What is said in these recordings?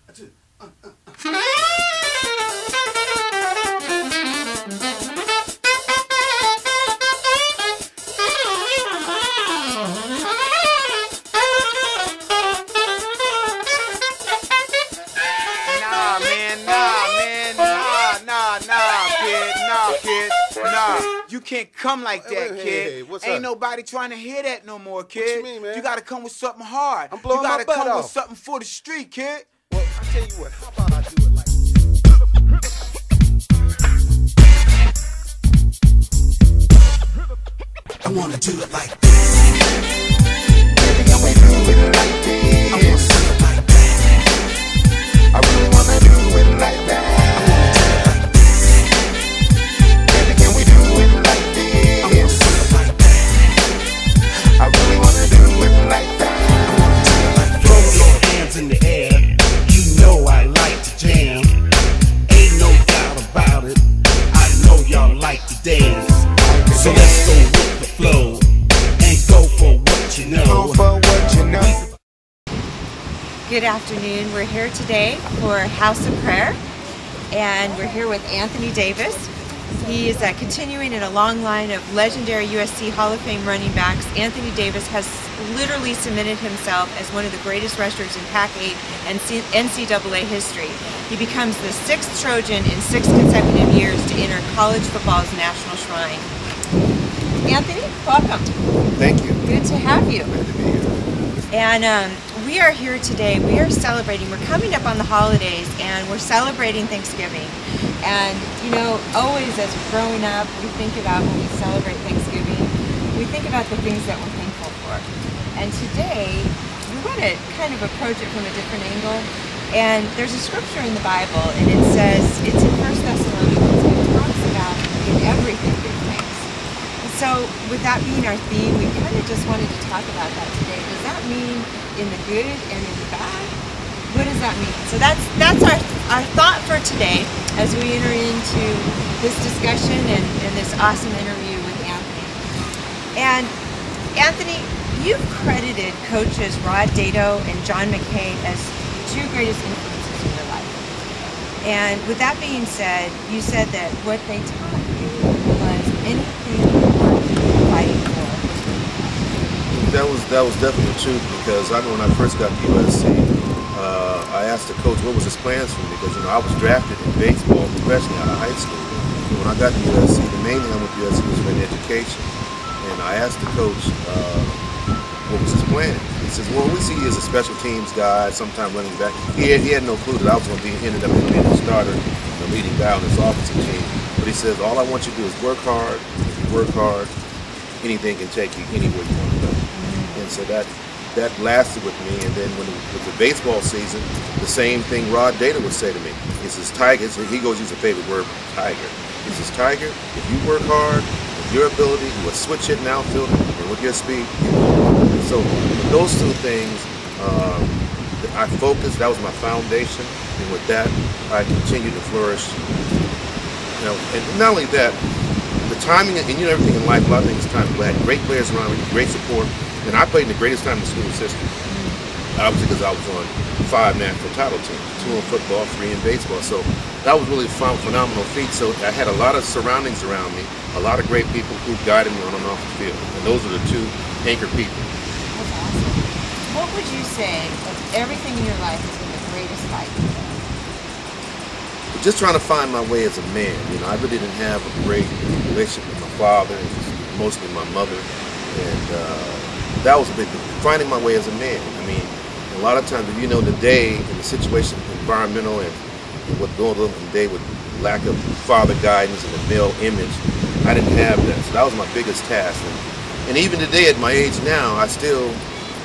You can't come like that, kid. Ain't nobody trying to hear that no more, kid. What you mean, man? You gotta come with something hard. I'm blowing my butt off. You gotta come with something for the street, kid. Well, I tell you what, how about I do it like this? I wanna do it like this. Baby, can we do it like this? I wanna do it like that. I really wanna do it like that. I really wanna do it like that. Throw your hands in the air. You know I like to jam. Ain't no doubt about it. I know y'all like to dance. So let's go with the flow and go for what you know. Good afternoon. We're here today for House of Prayer, and we're here with Anthony Davis. He is continuing in a long line of legendary USC Hall of Fame running backs. Anthony Davis has literally cemented himself as one of the greatest rushers in Pac-8 and NCAA history. He becomes the 6th Trojan in 6 consecutive years to enter college football's national shrine. Anthony, welcome. Thank you. Good to have you. Good to be here. And we are here today. We are celebrating. We're coming up on the holidays, and we're celebrating Thanksgiving. And you know, always as we're growing up, we think about when we celebrate Thanksgiving, we think about the things that we're thankful for. And today, we want to kind of approach it from a different angle. And there's a scripture in the Bible, and it says, it's in 1 Thessalonians, and it talks about in everything give thanks. And so, with that being our theme, we kind of just wanted to talk about that today. Does that mean in the good and in the bad? What does that mean? So that's our thought for today as we enter into this discussion and this awesome interview with Anthony. And Anthony, you've credited coaches Rod Dato and John McKay as the 2 greatest influences in your life. And with that being said, you said that what they taught you was anything worth fighting for. That was definitely the truth, because I know when I first got to USC, I asked the coach what was his plans for me, because I was drafted in baseball professionally out of high school. And when I got to USC, the main thing I went to USC was for education. And I asked the coach what was his plan. He says, well, we see you as a special teams guy, sometime running back. He had no clue that I was going to be ended up being a starter, the leading guy on this offensive team. But he says, all I want you to do is work hard. If you work hard, anything can take you anywhere you want to go. And so that lasted with me. And then when it was the baseball season, the same thing Rod Dato would say to me. He says, Tiger, he goes use a favorite word, Tiger. He says, Tiger, if you work hard, with your ability, you will switch hitting outfield, and with your speed, you will. And so those 2 things, I focused. That was my foundation, and with that, I continued to flourish. And not only that, the timing, and everything in life, a lot of things is timing. I had great players around me, great support. And I played in the greatest time in the school's history. Obviously, because I was on 5 national title teams, 2 in football, 3 in baseball. So that was really a phenomenal feat. So I had a lot of surroundings around me, a lot of great people who guided me on and off the field. And those are the 2 anchor people. That's awesome. What would you say of everything in your life has been the greatest fight? Just trying to find my way as a man. I really didn't have a great relationship with my father, and mostly my mother. And that was a big thing, finding my way as a man. I mean, a lot of times, if you know the day and the situation, environmental, and what going on today with lack of father guidance and the male image, I didn't have that. So that was my biggest task. And even today, at my age now, I still,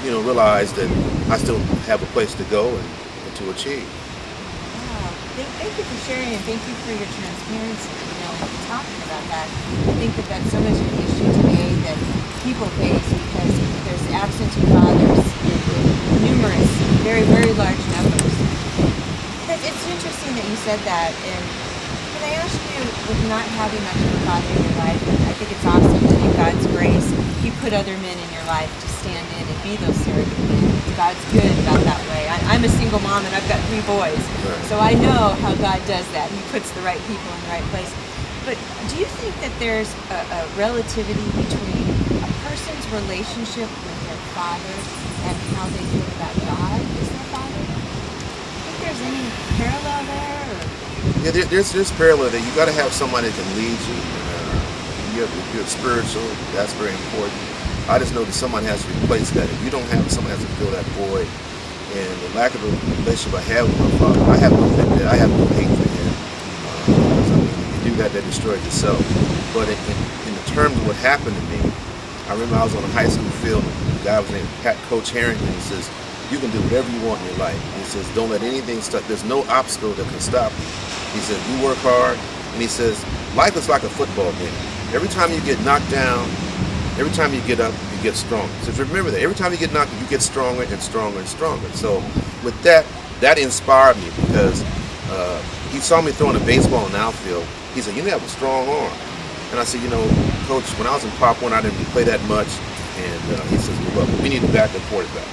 realize that I still have a place to go and to achieve. Wow. Thank you for sharing, and thank you for your transparency. Talking about that, I think that that's so much of an issue today that people face, because there's absentee fathers in numerous, very, very large numbers. It's interesting that you said that, and can I ask you, with not having much of a father in your life, I think it's awesome that in God's grace, He put other men in your life to stand in and be those surrogate men, to God's good about that way. I'm a single mom and I've got 3 boys, so I know how God does that. He puts the right people in the right place. But do you think that there's a relativity between a person's relationship with their father and how they feel about God as their father? Do you think there's any parallel there? Or? Yeah, there's parallel there. You got to have somebody that can lead you. You're spiritual. That's very important. I just know that someone has to replace that. If you don't have it, someone has to fill that void. And the lack of a relationship I have with my father, I have no hate for him. Because I mean, if you do that, that destroys yourself. But in the terms of what happened to me, I remember I was on a high school field, and the guy was named Coach Harrington. He says, you can do whatever you want in your life. He says, don't let anything stop. There's no obstacle that can stop you. He said, you work hard. And he says, life is like a football game. Every time you get knocked down, every time you get up, you get stronger. So remember that. Every time you get knocked, you get stronger and stronger and stronger. So with that inspired me because he saw me throwing a baseball in the outfield. He said, you have a strong arm. And I said, you know, Coach, when I was in Pop 1, I didn't really play that much. And he says, well, look, we need a backup quarterback.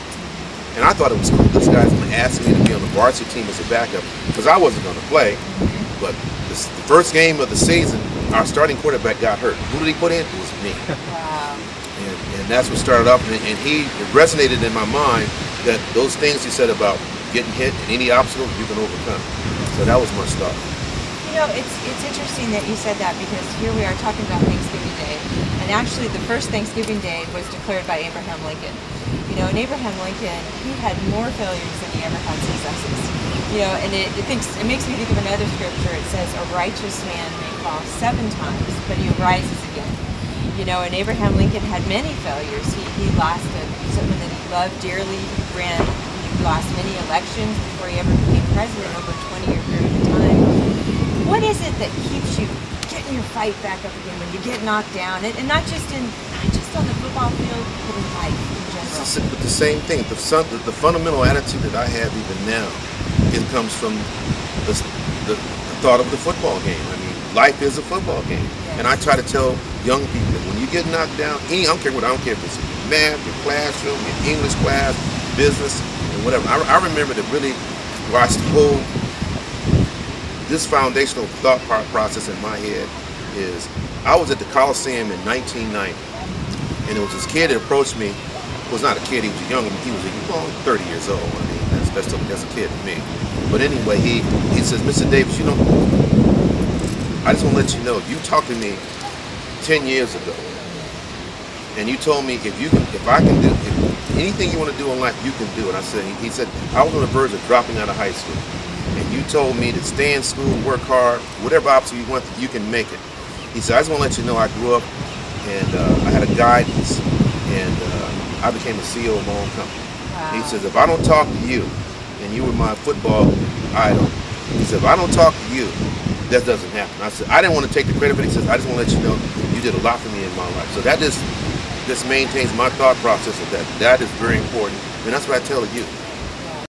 And I thought it was cool. This guy's going to ask me to be on the varsity team as a backup because I wasn't going to play. But the first game of the season, our starting quarterback got hurt. Who did he put in? It was me. Wow. And that's what started off. And it resonated in my mind that those things he said about getting hit and any obstacle you can overcome. So that was my start. You know, it's interesting that you said that because here we are talking about Thanksgiving Day, and actually the first Thanksgiving Day was declared by Abraham Lincoln. You know, and Abraham Lincoln, he had more failures than he ever had successes. You know, and it makes me think of another scripture. It says, a righteous man may fall 7 times, but he arises again. You know, and Abraham Lincoln had many failures. He lost someone that he loved dearly. He lost many elections before he ever became president over a 20-year period of time. What is it that keeps you getting your fight back up again when you get knocked down? And not just on the football field, but in life in general. It's the same thing. The fundamental attitude that I have even now, it comes from the thought of the football game. I mean, life is a football game. Yes. And I try to tell young people that when you get knocked down, I don't care if it's math, your classroom, your English class, business, and whatever. I remember that really where I hold this foundational thought process in my head is I was at the Coliseum in 1990, and there was this kid that approached me. Was not a kid, he was young, he was 30 years old. I mean, that's a kid to me. But anyway, he says, Mr. Davis, you know, I just want to let you know, you talked to me 10 years ago, and you told me if anything you want to do in life, you can do it. He said, I was on the verge of dropping out of high school, and you told me to stay in school, work hard, whatever obstacle you want, you can make it. He said, I just want to let you know I grew up, and I had a guidance, and I became a CEO of my own company. Wow. He says, if I don't talk to you, and you were my football idol, he said, if I don't talk to you, that doesn't happen. I said, I didn't want to take the credit, but he says, I just want to let you know you did a lot for me in my life. So that just maintains my thought process of that. That is very important, and that's what I tell you.